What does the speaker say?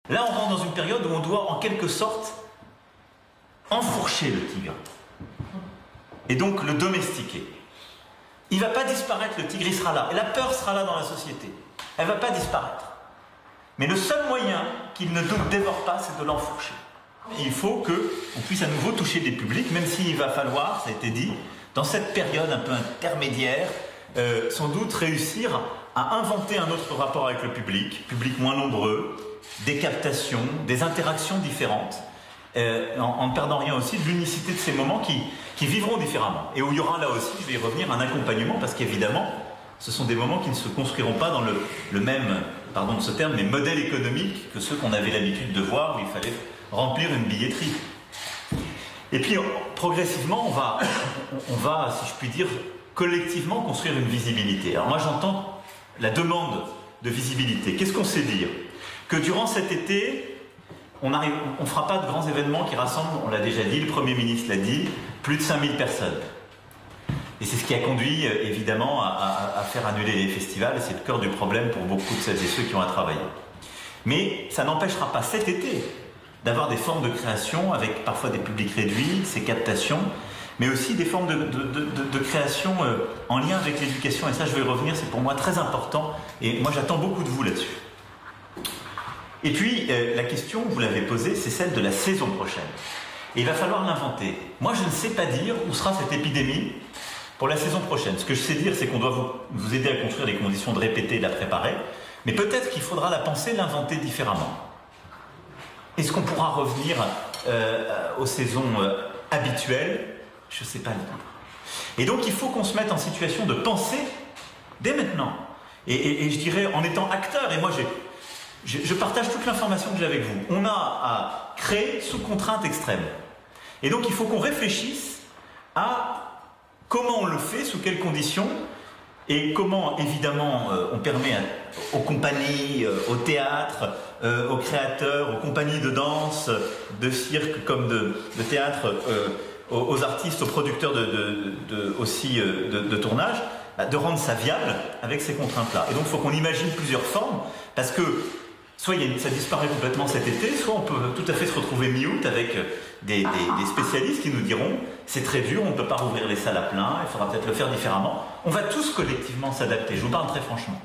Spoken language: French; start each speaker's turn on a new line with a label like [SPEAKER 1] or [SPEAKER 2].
[SPEAKER 1] Là, on rentre dans une période où on doit, en quelque sorte, enfourcher le tigre. Et donc le domestiquer. Il ne va pas disparaître, le tigre, il sera là. Et la peur sera là dans la société. Elle ne va pas disparaître. Mais le seul moyen qu'il ne nous dévore pas, c'est de l'enfourcher. Il faut qu'on puisse à nouveau toucher des publics, même s'il va falloir, ça a été dit, dans cette période un peu intermédiaire, sans doute réussir à inventer un autre rapport avec le public moins nombreux, des captations, des interactions différentes, en ne perdant rien aussi de l'unicité de ces moments qui vivront différemment. Et où il y aura là aussi, je vais y revenir, un accompagnement, parce qu'évidemment, ce sont des moments qui ne se construiront pas dans le même, pardon de ce terme, mais modèle économique que ceux qu'on avait l'habitude de voir, où il fallait remplir une billetterie. Et puis, progressivement, on va, si je puis dire, collectivement construire une visibilité. Alors moi, j'entends la demande de visibilité. Qu'est-ce qu'on sait dire? Que durant cet été, on ne fera pas de grands événements qui rassemblent, on l'a déjà dit, le Premier ministre l'a dit, plus de 5000 personnes. Et c'est ce qui a conduit, évidemment, à faire annuler les festivals, et c'est le cœur du problème pour beaucoup de celles et ceux qui ont à travailler. Mais ça n'empêchera pas cet été d'avoir des formes de création avec parfois des publics réduits, ces captations, mais aussi des formes de création en lien avec l'éducation. Et ça, je vais y revenir, c'est pour moi très important, et moi j'attends beaucoup de vous là-dessus. Et puis, la question, vous l'avez posée, c'est celle de la saison prochaine. Et il va falloir l'inventer. Moi, je ne sais pas dire où sera cette épidémie pour la saison prochaine. Ce que je sais dire, c'est qu'on doit vous aider à construire les conditions de répéter et de la préparer, mais peut-être qu'il faudra la penser, l'inventer différemment. Est-ce qu'on pourra revenir aux saisons habituelles? Je ne sais pas le dire. Et donc, il faut qu'on se mette en situation de penser dès maintenant. Et je dirais, en étant acteur, et moi, je partage toute l'information que j'ai avec vous. On a à créer sous contrainte extrême. Et donc, il faut qu'on réfléchisse à comment on le fait, sous quelles conditions, et comment, évidemment, on permet aux compagnies, au théâtre, aux créateurs, aux compagnies de danse, de cirque comme de théâtre, aux artistes, aux producteurs aussi de tournage, de rendre ça viable avec ces contraintes-là. Et donc, il faut qu'on imagine plusieurs formes, parce que soit ça disparaît complètement cet été, soit on peut tout à fait se retrouver mi-août avec des spécialistes qui nous diront c'est très dur, on ne peut pas rouvrir les salles à plein, il faudra peut-être le faire différemment. On va tous collectivement s'adapter, je vous parle très franchement.